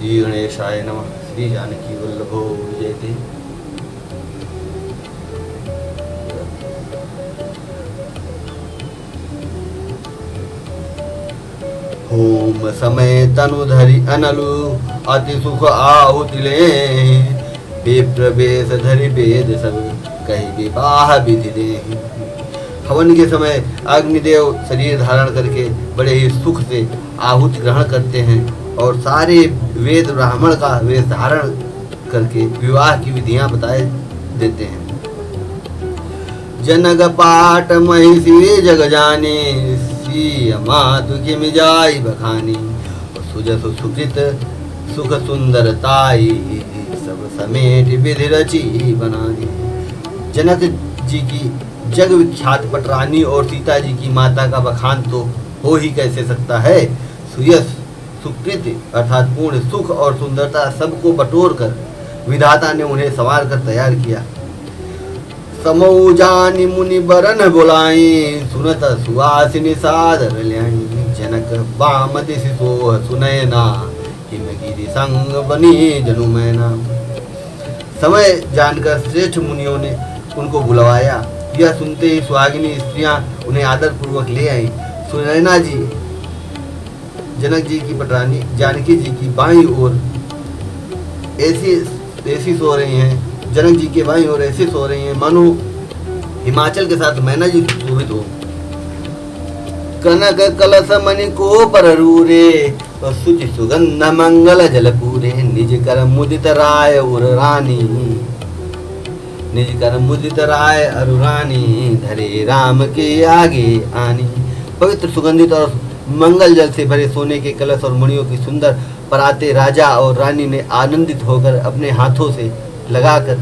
श्री गणेशाय नमः। श्री जानकी वल्लभो जयते। होम समय तनु धरि अनलु अति सुख आहुति ले। विप्रवेश धरि वेद सब कही विवाह विधि दे। हवन के समय अग्निदेव शरीर धारण करके बड़े ही सुख से आहुति ग्रहण करते हैं और सारे वेद ब्राह्मण का वेश धारण करके विवाह की विधियां बताए देते हैं। जनक पाठ महिषी जग जाने सी मातु की मिजाई बखानी। सुजस सुकृत सुख सुंदरताई सब समेट विधि रची बनानी। जनक जी की जग विख्यात पटरानी और सीता जी की माता का बखान तो हो ही कैसे सकता है। सुयस सुकृत अर्थात पूर्ण सुख और सुंदरता सबको बटोर कर विधाता ने उन्हें संवार कर तैयार किया। समौ जानि मुनि बरन बुलाई सुनत सुवासिनी सादर ल्याई। जनक बाम दिस सोह सुनैना हिमगिरि संग बनी जनु मैना। समय जानकर श्रेष्ठ मुनियों ने उनको बुलवाया। यह सुनते ही सुहागिनी स्त्रियां उन्हें आदर पूर्वक ले आई। सुनैना जी जनक जी की पटरानी जानकी जी की बाईं ओर ऐसी सो रही हैं। जनक जी के बाईं ओर ऐसी सो रही हैं मानो हिमाचल के साथ मैना जी शोभित हो। कनक कलश मणि को पररूरे सुचि सुगंध मंगल जल पूरे। निज कर मुदित राय उर रानी। निज कर मुदित राय अरुरानी धरे राम के आगे आनी। पवित्र सुगंधित और मंगल जल से भरे सोने के कलश और मणियों की सुंदर पराते राजा और रानी ने आनंदित होकर अपने हाथों से लाकर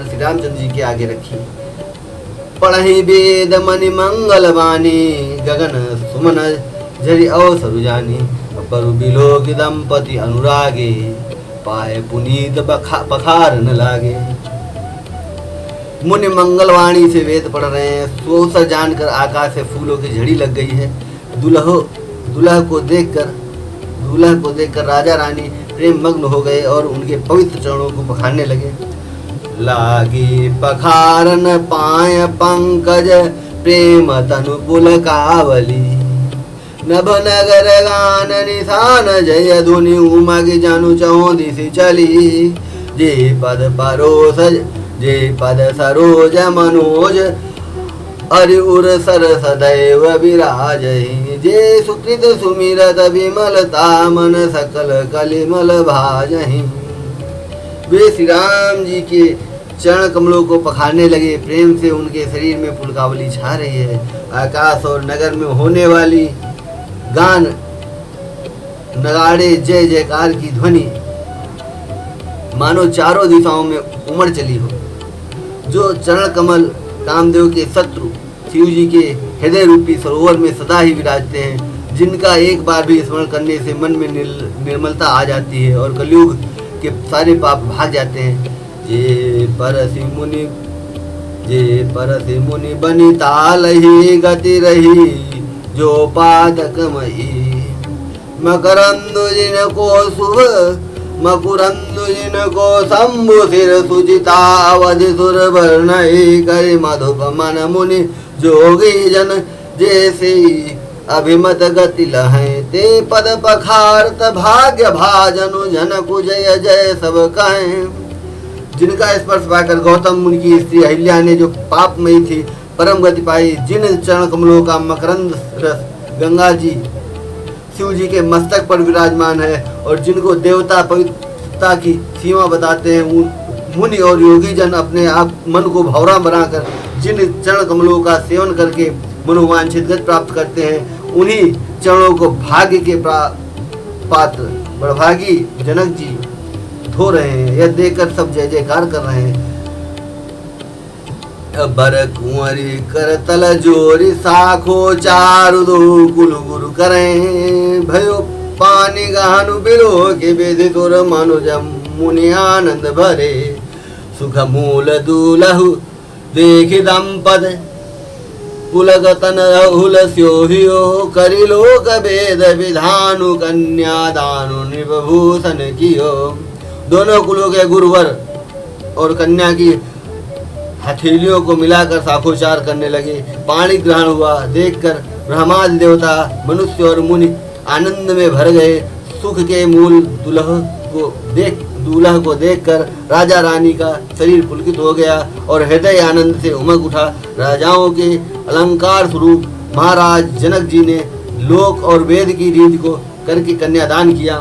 श्री रामचंद्र जी के आगे रखी। पढ़ी वेद मणि मंगल वाणी गगन सुमन झरि अवसरु जानी। परु बिलोक दंपति अनुरागे पाए पुनीत पखार न लागे। मुनि मंगलवाणी से वेद पढ़ रहे हैं। सुअवसर जानकर आकाश से फूलों की झड़ी लग गई है। दुल्हा को देखकर राजा रानी प्रेम मग्न हो गए और उनके पवित्र चरणों को पखारने लगे। लागी पखारन पाय पंकज प्रेम तनु पुलकावली। नभ नगर गान निशान जय धुनि उमग जानु चौ दिशि चली। जे पद सरोज मनोज अरि उर सर सदैव विराजहि। जे सुकृत सुमिरत विमलता मन सकल कलिमल भाजहि। वे श्री राम जी के चरण कमलों को पखारने लगे। प्रेम से उनके शरीर में पुलकावली छा रही है। आकाश और नगर में होने वाली गान नगाड़े जय जयकार की ध्वनि मानो चारों दिशाओं में उमड़ चली हो। जो चरण कमल कामदेव के शत्रु शिव जी के हृदय रूपी सरोवर में सदा ही विराजते हैं, जिनका एक बार भी स्मरण करने से मन में निर्मलता आ जाती है और कलयुग के सारे पाप भाग जाते हैं। जे परसि मुनि बनी ताल ही गति रही। जो पादक मई मकरंदु जिनको शुभ मकुरंदु जिनको शंभु सिर सुचिता अवधि सुर वर्णय करि मधुप मन मुनि जोगी जन जैसे अभिमत गति लहै। ते पद पखारत भाग्य भाजनु जनकु जय जय सब कहें। जिनका स्पर्श पाकर गौतम मुनि की स्त्री अहिल्या ने जो पापमयी थी परम गति पाई। जिन चरण कमलों का मकरंद रस गंगा जी शिव जी के मस्तक पर विराजमान है और जिनको देवता पवित्रता की सीमा बताते हैं, मुनि और योगी जन अपने आप मन को भौरा बनाकर जिन चरण कमलों का सेवन करके मनोवांछित गति प्राप्त करते हैं, उन्हीं चरणों को भाग्य के पात्र बड़भागी जनक जी धो रहे हैं। यह देखकर सब जय जयकार कर रहे हैं। बर कुंवरी कर तल जोरी साखो चारु दो कुल गुरु करें। भयो पानी गहनु बिलो के बेदि तोर मनुज मुनि आनंद भरे। सुख मूल दूलहु देख दंपत पुलक तन राहुल स्योहियो करिलोक वेद विधानु कन्या दानु निभूषण कियो। दोनों कुलों के गुरुवर और कन्या की हथेलियों को मिलाकर साखोचार करने लगे। पाणी ग्रहण हुआ देखकर ब्रह्मादि देवता मनुष्य और मुनि आनंद में भर गए। सुख के मूल दूल्हा को देखकर राजा रानी का शरीर पुलकित हो गया और हृदय आनंद से उमग उठा। राजाओं के अलंकार स्वरूप महाराज जनक जी ने लोक और वेद की रीति को करके कन्यादान किया।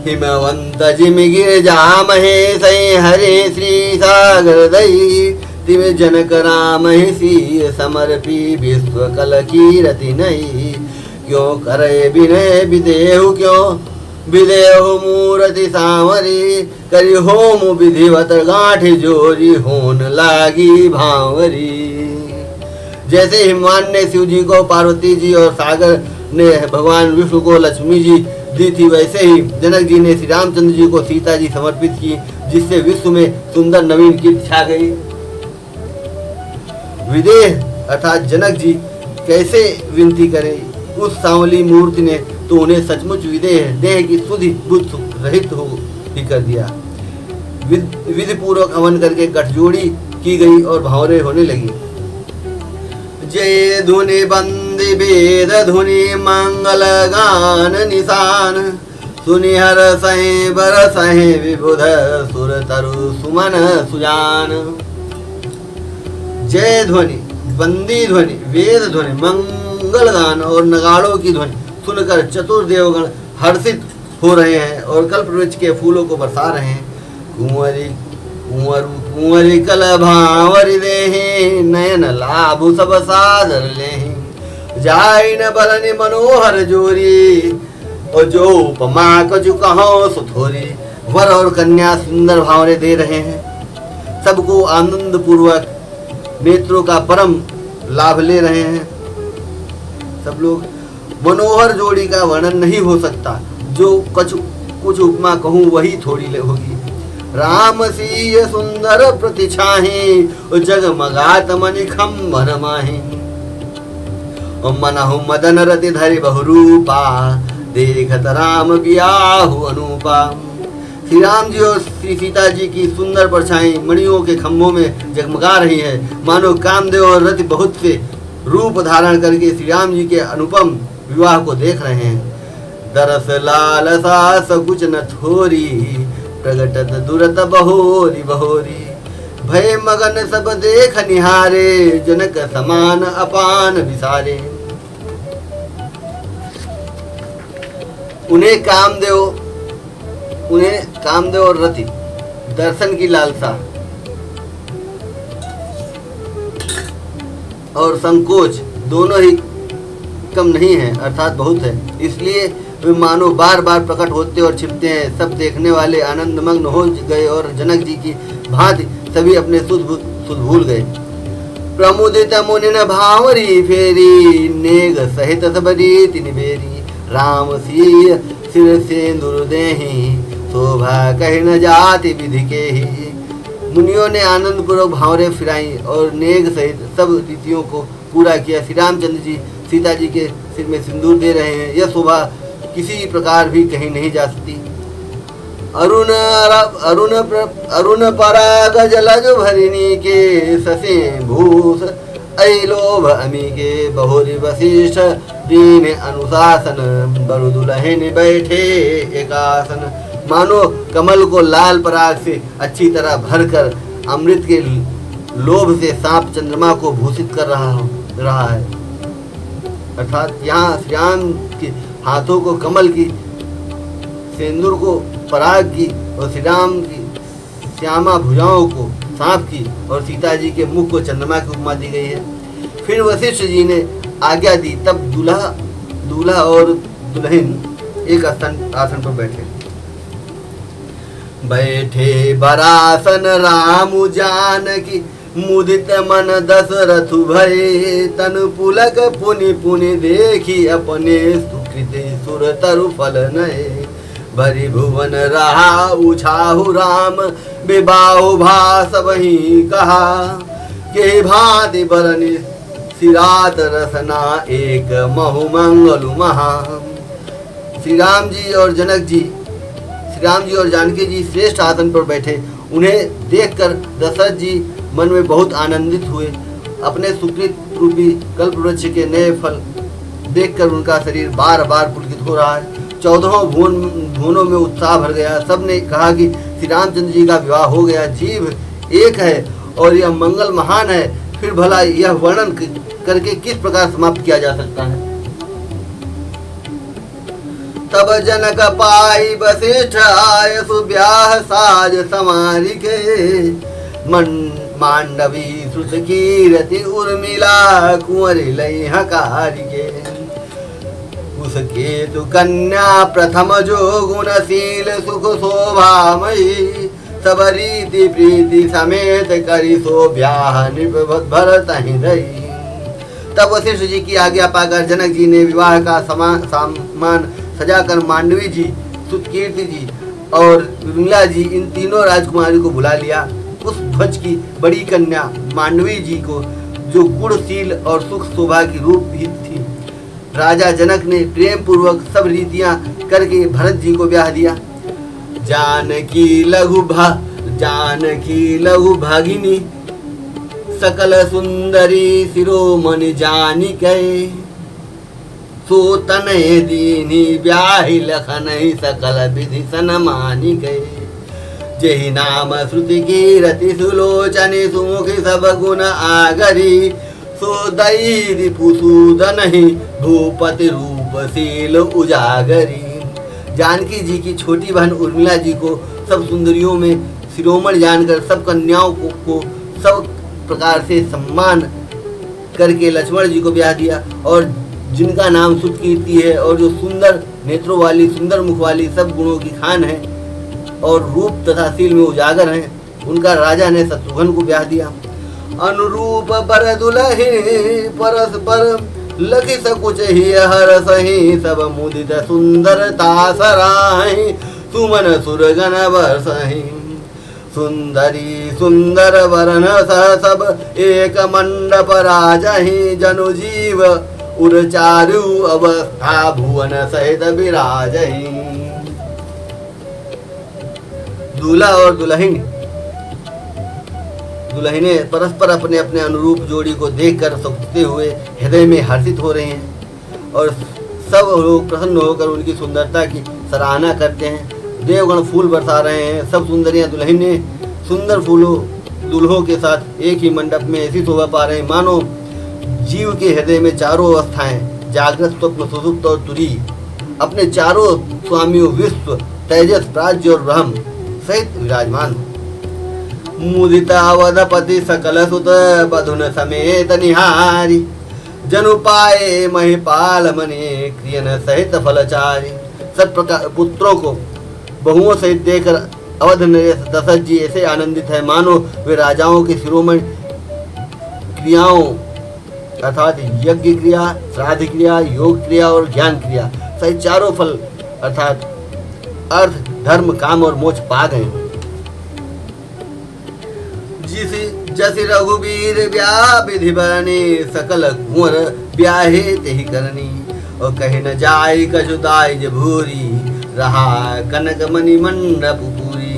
हिमवंत जिम गिरजा महे सै हरे श्री सागर दई तिम जनक राम ही समर्पी विश्व कल की रति नहीं। क्यों करे विनय विदेहु क्यों विदेहु मूर्ति सांवरी करी होम विधिवत गांठ जोरी होन लागी भांवरी। जैसे हिमवान ने शिव जी को पार्वती जी और सागर ने भगवान विष्णु को लक्ष्मी जी दी थी, वैसे ही जनक जी ने श्री रामचंद्र जी को सीता जी समर्पित की, जिससे विश्व में सुंदर नवीन कीर्ति छा गई। विदेह अर्थात जनक जी कैसे विनती करें, उस सांवली मूर्ति ने तो उन्हें सचमुच विदेह देह की सुधि बुद्ध रहित हो ही कर दिया। विधि पूर्वक हवन करके गठजोड़ी की गई और भावरे होने लगी। जय धुनि बंदी वेद धुनि मंगल गान निशान सुनि हर सहे बर सहे विबुध सुर तरु सुमन सुजान। जय ध्वनि बंदी ध्वनि वेद ध्वनि मंगल गान और नगाड़ों की ध्वनि सुनकर चतुर्देवगण हर्षित हो रहे हैं और कल्प वृक्ष के फूलों को बरसा रहे हैं। कुंवरी कुंवरी कल भावरी देहि नयन लाभ सब सादर लेहि जाय न बरनि मनोहर जोरी और जो उपमा कछु कहो सुथोरी। वर और कन्या सुंदर भावरे दे रहे हैं, सबको आनंद पूर्वक नेत्रों का परम लाभ ले रहे हैं। सब लोग मनोहर जोड़ी का वर्णन नहीं हो सकता, जो कुछ उपमा कहूँ वही थोड़ी होगी। राम सीय सुंदर प्रतिछाही जगमगात मणिखंबर माही मनहु मदन रति धरि बहुरूपा देखत राम बियाहु अनूपा। श्री राम जी और श्री सीता जी की सुंदर परछाई मणियों के खंभों में जगमगा रही है, मानो कामदेव और रति बहुत से रूप धारण करके श्री राम जी के अनुपम विवाह को देख रहे हैं। दरस लालसा सकुच न थोरी प्रगटत दुरत बहोरी बहोरी भय मगन सब देख निहारे जनक समान अपान विसारे। उन्हें कामदेव और रति दर्शन की लालसा और संकोच दोनों ही कम नहीं है, अर्थात बहुत है। इसलिए वे मानो बार बार प्रकट होते और छिपते हैं। सब देखने वाले आनंद मग्न हो गए और जनक जी की भांति सभी अपने सुध भूल गए। प्रमुदित मुनिन भावरी फेरी नेग सहित सब रीति निबेरी राम सिय सिर सेंदुर देहि शोभा कहि न जाति विधि के ही। मुनियों ने आनंद पूर्वक भावरे फिराई और नेग सहित सब रीतियों को पूरा किया। श्री रामचंद्र जी सीता जी के सिर में सिंदूर दे रहे हैं। यह शोभा किसी प्रकार भी कहीं नहीं जा सकती। अरुण पराग जलज भरिणी के ससे भूष ऐलोभ अमी के बहुरी वशिष्ठ दीन अनुशासन बरु दुल्हन बैठे एकासन। मानो कमल को लाल पराग से अच्छी तरह भरकर अमृत के लोभ से सांप चंद्रमा को भूषित कर रहा है। अर्थात यहाँ श्री राम के हाथों को कमल की, सिंदूर को पराग की और श्री राम की श्यामा भुजाओं को सांप की और सीता जी के मुख को चंद्रमा की उपमा दी गई है। फिर वशिष्ठ जी ने आज्ञा दी, तब दूल्हा और दुल्हन एक आसन पर बैठे बरासन राम जानकी मुदित मन दशरथ भये तन पुलक पुनि पुनि देखी अपने सुकृत सुर तरु फल नये भरि भुवन रहा उछाहु राम विबाहु भास वही कहा के भांति बरनी सिरात रसना एक महु मंगलु महा। श्री राम जी और जनक जी, श्री राम जी और जानकी जी श्रेष्ठ आसन पर बैठे। उन्हें देखकर दशरथ जी मन में बहुत आनंदित हुए। अपने सुकृत रूपी कल्प वृक्ष के नए फल देखकर उनका शरीर बार बार पुलकित हो रहा है। 14 भुवनों में उत्साह भर गया। सबने कहा कि श्री रामचंद्र जी का विवाह हो गया। जीव एक है और यह मंगल महान है, फिर भला यह वर्णन करके किस प्रकार समाप्त किया जा सकता है। तब जनक पाई वशिष्ठ आय सुब्याह साज समारी के। मांडवी श्रुत कीरति उर्मिला कुंवरी लई हकारी के। उसके तु कन्या प्रथम जो गुणशील सुख शोभामयी। सब रीति प्रीति समेत करी सो ब्याह भरत हृदय। तब वशिष्ठ जी की आज्ञा पाकर जनक जी ने विवाह का सामान सजाकर मांडवी जी, सुतकीर्ति जी और उर्मिला जी इन तीनों राजकुमारी को बुला लिया। उस ध्वज की बड़ी कन्या मांडवी जी को, जो गुणशील और सुख शोभा की रूप भी थी, राजा जनक ने प्रेम पूर्वक सब रीतियां करके भरत जी को ब्याह दिया। जानकी लघु भागिनी सकल सुंदरी शिरोमणि जानी गए। सो तनय दीनी ब्याहि लखनहि सकल विधि सनमानी गए। जेहि नाम श्रुति कीरति सुलोचनि सुमुखि सब गुण आगरी। सो दई रिपुसूदनहि भूपति रूपशील उजागरी। जानकी जी की छोटी बहन उर्मिला जी को सब सुंदरियों में शिरोमणि जानकर सब कन्याओं को सब प्रकार से सम्मान करके लक्ष्मण जी को ब्याह दिया। और जिनका नाम सुतकीर्ति है और जो सुंदर नेत्रों वाली, सुंदर मुख वाली, सब गुणों की खान है और रूप तथा शील में उजागर हैं, उनका राजा ने शत्रुघ्न को ब्याह दिया। अनुरूप बर दुलहि परस्पर लखि सकुच ही हर सही। सब मुदित सुंदरता सराहि सुमन सुरगन बरसहि। सुंदरी सुंदर वरन सह सब एक मंडप राजहि। जनु जीव उरचारु अवस्था भुवन सहित विराजहि। दूल्हा और दुल्हने परस्पर अपने अपने अनुरूप जोड़ी को देखकर सोचते हुए हृदय में हर्षित हो रहे हैं और सब लोग प्रसन्न होकर उनकी सुंदरता की सराहना करते हैं। देवगण फूल बरसा रहे हैं। सब सुंदरियां दुल्हने सुंदर फूलों दुल्हों के साथ एक ही मंडप में ऐसी शोभा पा रहे हैं मानो जीव के हृदय में चारों अवस्थाएं, जागृत, स्वप्न, सुषुप्त और तुरीय, अपने चारों स्वामियों विश्व, तेजस, प्राज्य और ब्रह्म सहित विराजमान। मुदिता अवधपति सकल सुत बधुन समेत निहारी। जनु पाए महिपाल मने क्रियन सहित फलचारी। सब प्रकार पुत्रों को बहुओं सहित देखकर अवध नरेश दशरथ जी ऐसे आनंदित है मानो वे राजाओं के शिरोमणि क्रियाओं अर्थात यज्ञ क्रिया, श्राद्ध क्रिया, योग क्रिया और ज्ञान क्रिया सहित चारों फल अर्थात अर्थ, धर्म, काम और मोक्ष पा गए। जसि रघुबीर ब्याह विधि बरनी। सकल कुंवर ब्याहे तेहि करनी। और कहे न जाय कछु दाइज भूरी। रहा कनक मणि मंडप पूरी।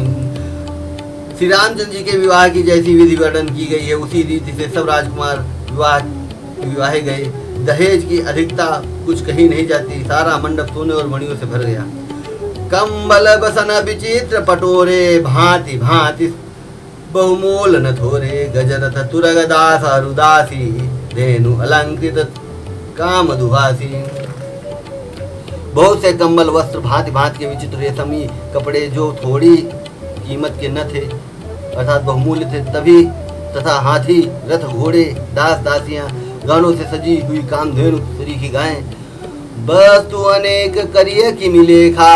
श्री रामचंद्र जी के विवाह की जैसी विधि वर्णन की गई है उसी रीति से सब राजकुमार विवाहे गए। दहेज की अधिकता कुछ कही नहीं जाती। सारा मंडप सोने और मणियों से भर गया। कंबल बसन विचित्र पटोरे। भांति भांति बहुमोल न थोरे। गजरथ तुरग दास रुदासी। धेनु अलंकृत काम दुभासी। बहुत से कंबल, वस्त्र, भांति भांति के विचित्र रेशमी कपड़े जो थोड़ी कीमत के न थे अर्थात बहुमूल्य थे तभी, तथा हाथी, रथ, घोड़े, दास दासियां, गानों से सजी हुई कामधेनु सरीखी गायें। वस्तु अनेक करिय की मिलेखा।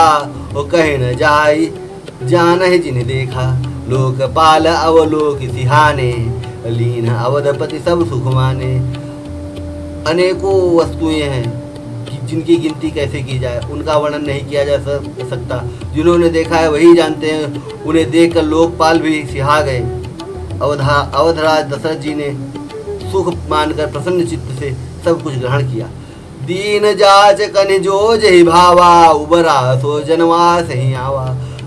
वो कहे न जाई जान है जिन्हें देखा। लोकपाल अवलोक सिहाने। लीन अवधपति सब सुख माने। अनेकों वस्तुएं हैं जिनकी गिनती कैसे की जाए, उनका वर्णन नहीं किया जा सकता। जिन्होंने देखा है वही जानते हैं। उन्हें देखकर लोकपाल भी सिहा गए अवधराज दशरथ जी ने सुख मानकर प्रसन्न चित्त से सब कुछ ग्रहण किया। दीन जाच कनि जो जहि भावा, उबरा सो जनवास ही आवा।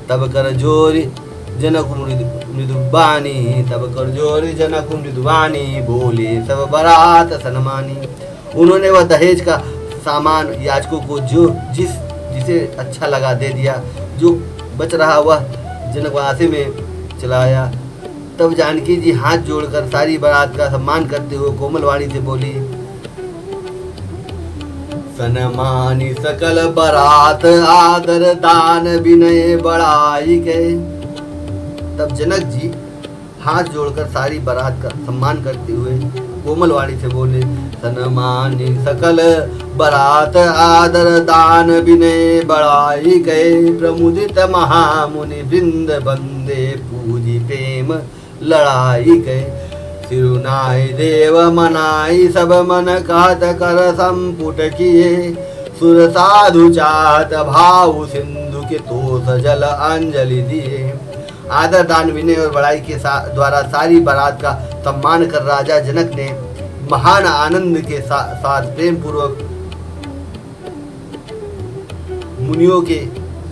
तब कर जोरी जनक मृदुबानी, तब कर जोरी जनक मृदुबानी, बोले सब बरात सनमानी। उन्होंने वह दहेज का सामान याचकों को जिसे अच्छा लगा दे दिया। जो बच रहा वह जनकवासी में चलाया। तब जानकी जी हाथ जोड़कर सारी बारात का सम्मान करते हुए कोमल वाणी से बोली, सनमानी सकल बारात, आदर दान विनय बड़ाई के। तब जनक जी हाथ जोड़कर सारी बारात का सम्मान करते हुए कोमल वाणी से बोले, सनमानी सकल बारात, आदर दान विनय बड़ाई गए। प्रमुदित महामुनि वृंद बंदे, पूजी प्रेम लड़ाई गए। सिरुनाई देव मनाई, सब मन कहत कर संपुट किए। सुर साधु चाहत भाव, सिंधु के तोष जल अंजलि दिए। आदर दान विनय और बड़ाई के द्वारा सारी बारात का सम्मान कर राजा जनक ने महान आनंद के साथ प्रेम पूर्वक मुनियों के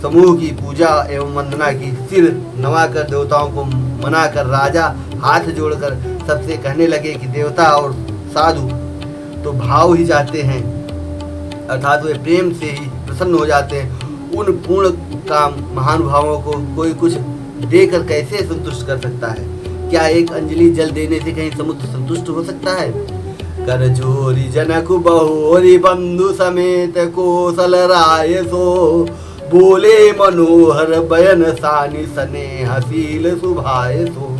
समूह की पूजा एवं वंदना की। सिर नवाकर देवताओं को मनाकर राजा हाथ जोड़कर सबसे कहने लगे कि देवता और साधु तो भाव ही चाहते हैं, अर्थात वे प्रेम से ही प्रसन्न हो जाते हैं। उन पूर्ण काम महानुभावों को कोई कुछ देकर कैसे संतुष्ट कर सकता है? क्या एक अंजलि जल देने से कहीं समुद्र संतुष्ट हो सकता है? कर जोरी जनक बहोरी, बंधु समेत कोसल राय सो। बोले मनोहर बयन सानि, स्नेहशील सुभाय सो।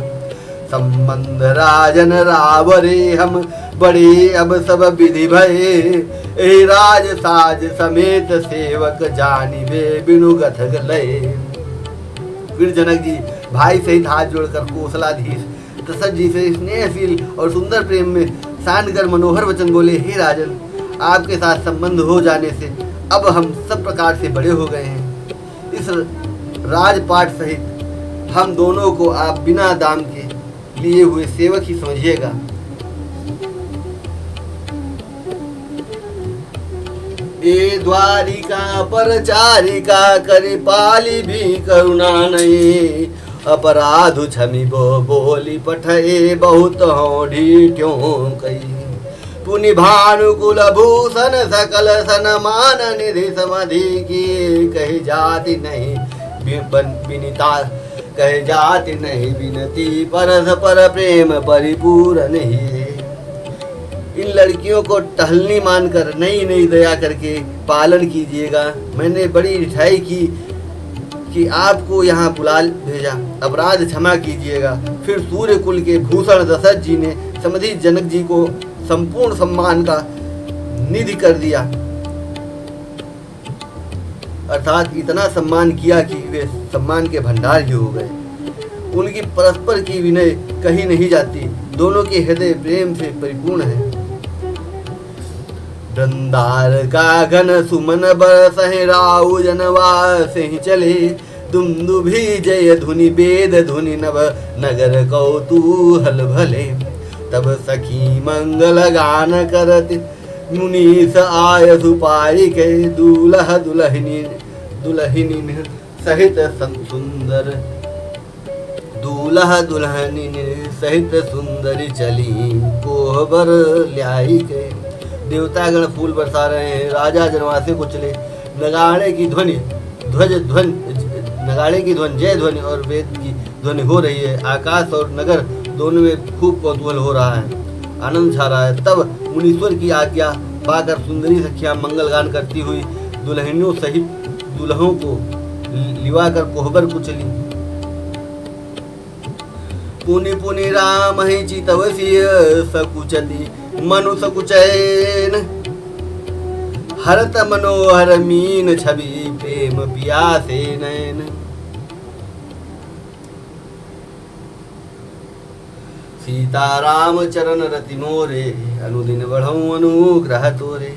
संबंध राजन रावरे, हम बड़े अब सब विधि भये। ए राज साज समेत सेवक, जानिबे बिनु गथक लय। फिर जनक जी भाई सहित हाथ जोड़कर कोसलाधीश दशरथ जी से स्नेहशील और सुंदर प्रेम में सानकर मनोहर वचन बोले, हे राजन, आपके साथ संबंध हो जाने से अब हम सब प्रकार से बड़े हो गए हैं। इस राजपाट सहित हम दोनों को आप बिना दाम के लिए हुए सेवक ही समझिएगा। ए द्वारिका पर चारिका, करि पाली भी करुणा नहीं। अपराधु क्षमिबो बोली पठे, बहुत होढ़ी क्यों कही। पुनि भानुकुल भूषण, सकल सनमान निधि समाधि की। कही जाति नहीं विनीता, कहे जाति नहीं विनती, परस पर प्रेम परिपूर्ण ही। इन लड़कियों को टहलनी मानकर नई नई दया करके पालन कीजिएगा। मैंने बड़ी रिठाई की कि आपको यहाँ बुला भेजा, अपराध क्षमा कीजिएगा। फिर सूर्य कुल के भूषण दशरथ जी ने समधि जनक जी को संपूर्ण सम्मान का निधि कर दिया, अर्थात इतना सम्मान किया कि वे सम्मान के भंडार ही हो गए। उनकी परस्पर की विनय कहीं नहीं जाती, दोनों के हृदय प्रेम से परिपूर्ण है। वृंदार का घन सुमन बरसहि, राउ जनवास ही चले। दुंदुभि जय धुनि वेद धुनि, नभ नगर कौतूहल भले। तब सखी मंगल गान करति, मुनीस आय सुपाई के। दूल्हा दुल्हनी सहित सुंदर, दूल्हा दुल्हनी सहित सुंदरी चली, कोहबर ल्याई के। देवतागण फूल बरसा रहे हैं, राजा जनवासी को चले। नगाड़े की ध्वनि नगाड़े की ध्वनि, जय ध्वनि और वेद की ध्वनि हो रही है। आकाश और नगर दोनों में खूब कौतूहल हो रहा है, आनंद छा रहा है। तब मुनीश्वर की आज्ञा पाकर सुंदरी सखियां मंगल गान करती हुई दुल्हनियों सहित दुल्हों को लिवा कर कोहबर को चली। पुनि पुनि राम ही चितवसी, सकुचति मनु सकुचैन। हरत मनोहर मीन छवि, प्रेम पियासे नैन। सीताराम चरण रति मोरे, अनुदिन बढ़ऊ अनुग्रह तोरे।